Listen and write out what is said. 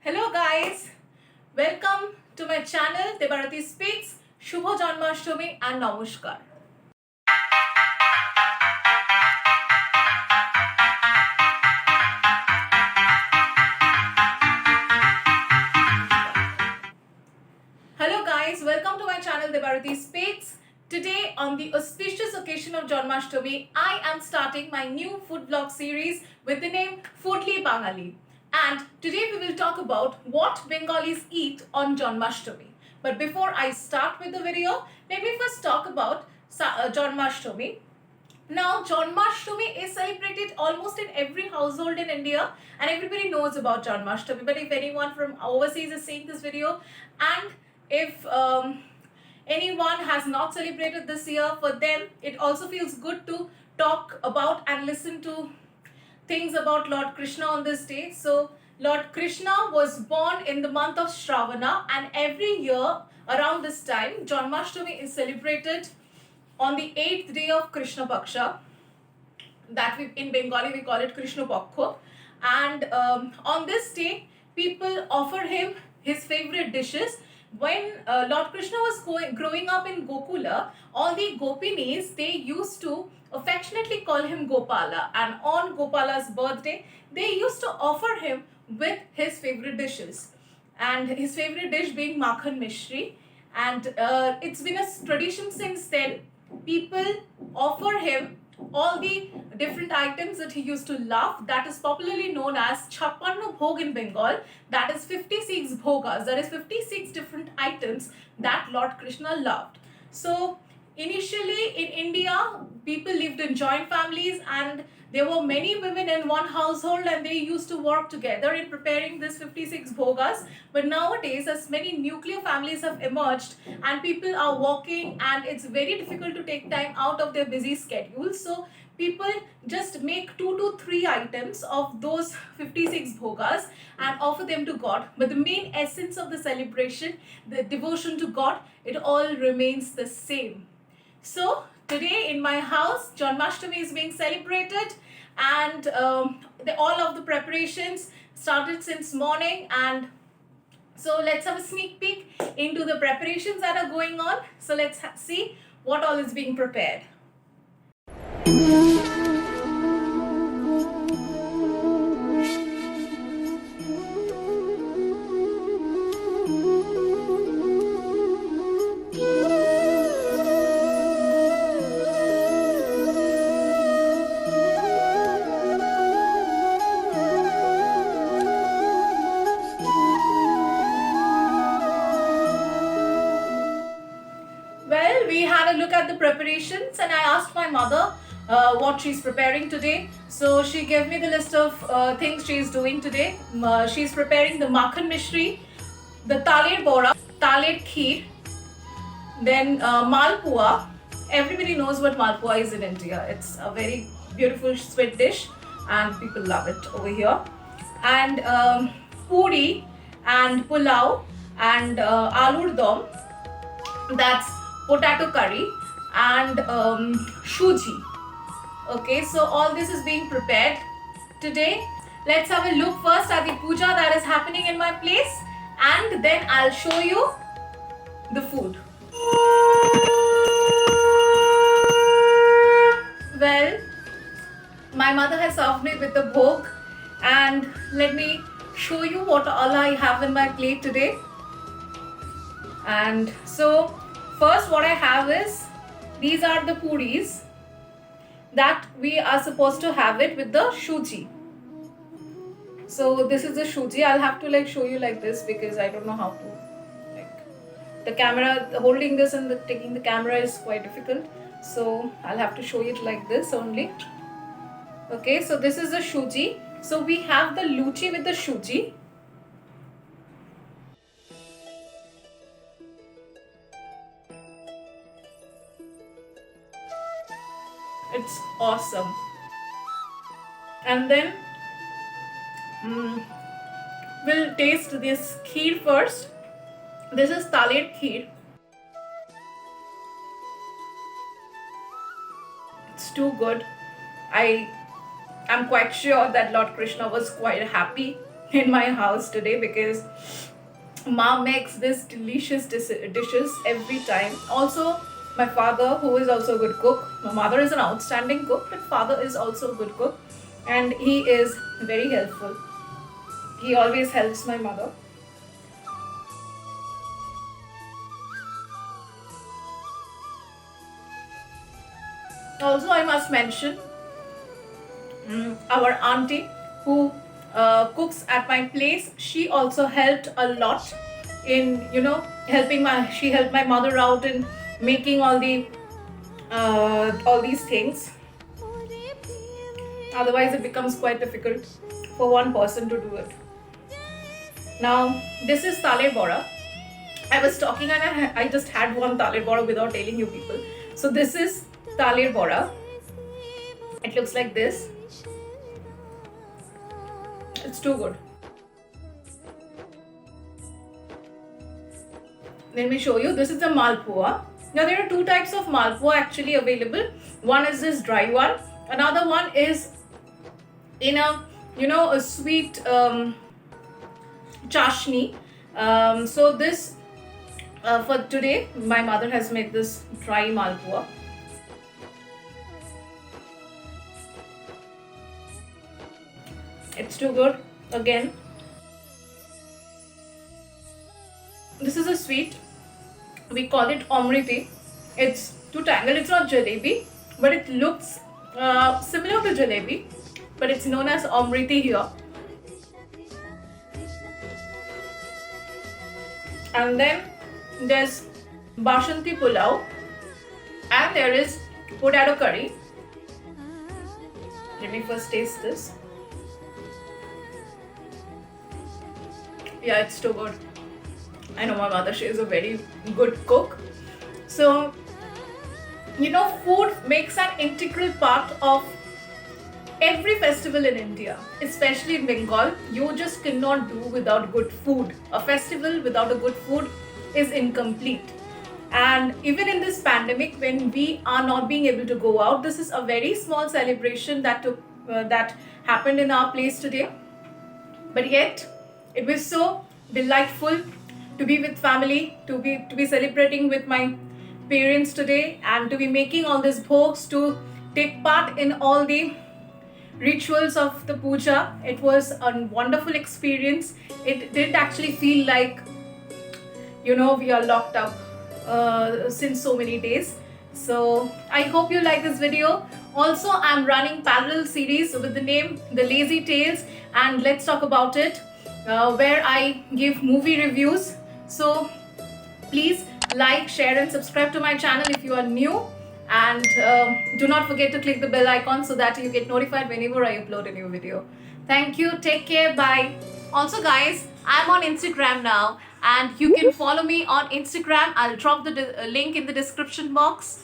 Hello guys, welcome to my channel Debarati Speaks. Shubho Janmashtami and Namaskar. Hello guys, welcome to my channel Debarati Speaks. Today on the auspicious occasion of Janmashtami, I am starting my new food vlog series with the name Foodly Bangali. And today we will talk about what Bengalis eat on Janmashtami. But before I start with the video, let me first talk about Janmashtami. Now, Janmashtami is celebrated almost in every household in India and everybody knows about Janmashtami. But if anyone from overseas is seeing this video and if anyone has not celebrated this year, for them it also feels good to talk about and listen to things about Lord Krishna on this day. So Lord Krishna was born in the month of Shravana, and every year around this time Janmashtami is celebrated on the 8th day of Krishna Paksha. That in Bengali we call it Krishna Paksha. And on this day people offer him his favorite dishes. When Lord Krishna was growing up in Gokula, all the Gopinis, they used to affectionately call him Gopala, and on Gopala's birthday they used to offer him with his favorite dishes, and his favorite dish being Makhan Mishri. And it's been a tradition since then. People offer him all the different items that he used to love, that is popularly known as Chappanno Bhog in Bengal, that is 56 bhogas, that is 56 different items that Lord Krishna loved. So initially in India, people lived in joint families and there were many women in one household and they used to work together in preparing this 56 bhogas. But nowadays, as many nuclear families have emerged and people are working and it's very difficult to take time out of their busy schedules, so people just make 2 to 3 items of those 56 bhogas and offer them to God. But the main essence of the celebration, the devotion to God, it all remains the same. So today in my house, Janmashtami is being celebrated, and all of the preparations started since morning. And so let's have a sneak peek into the preparations that are going on. So let's see what all is being prepared. Well, we had a look at the preparations and I asked my mother what she's preparing today. So she gave me the list of things she's doing today. She's preparing the Makhan Mishri, the Taler Bora, Taler Kheer, then Malpua. Everybody knows what Malpua is in India. It's a very beautiful sweet dish and people love it over here. And Puri and Pulao and Alur Dom, that's potato curry, and shuji. Okay, so all this is being prepared today. Let's have a look first at the puja that is happening in my place, and then I'll show you the food. Well, my mother has served me with the bhog, and let me show you what all I have in my plate today. And so first what I have is, these are the puris that we are supposed to have it with the shuji. So this is the shuji. I'll have to show you like this because I don't know how to, the camera, holding this and taking the camera is quite difficult. So I'll have to show it like this only. Okay, so this is the shuji. So we have the luchi with the shuji. It's awesome. And then we'll taste this kheer first. This is Taler Kheer. It's too good. I am quite sure that Lord Krishna was quite happy in my house today because mom makes this delicious dishes every time. Also, my father, who is also a good cook. My mother is an outstanding cook, but father is also a good cook, and he is very helpful. He always helps my mother. Also, I must mention our auntie who cooks at my place. She also helped a lot in helping she helped my mother out in making all these things. Otherwise, it becomes quite difficult for one person to do it. Now, this is tale bora. I was talking and I just had one tale bora without telling you people. So this is tale bora. It looks like this. It's too good. Let me show you. This is the malpua. Now there are two types of malpua actually available. One is this dry one. Another one is in a a sweet chashni. So this for today, my mother has made this dry malpua. It's too good. Again, this is a sweet. We call it omriti. It's to tangle. It's not jalebi, but it looks similar to jalebi, but it's known as omriti here. And then there's bashanti pulao, and there is potato curry. Let me first taste this. Yeah, it's too good. I know my mother, she is a very good cook. So, food makes an integral part of every festival in India, especially in Bengal. You just cannot do without good food. A festival without a good food is incomplete. And even in this pandemic, when we are not being able to go out, this is a very small celebration that happened in our place today. But yet, it was so delightful to be with family, to be celebrating with my parents today, and to be making all these bhogs, to take part in all the rituals of the puja. It was a wonderful experience. It didn't actually feel like we are locked up since so many days. So I hope you like this video. Also, I'm running parallel series with the name The Lazy Tales, and let's talk about it, where I give movie reviews. So please like, share and subscribe to my channel if you are new, and do not forget to click the bell icon so that you get notified whenever I upload a new video. Thank you. Take care. Bye. Also guys, I'm on Instagram now, and you can follow me on Instagram. I'll drop the link in the description box.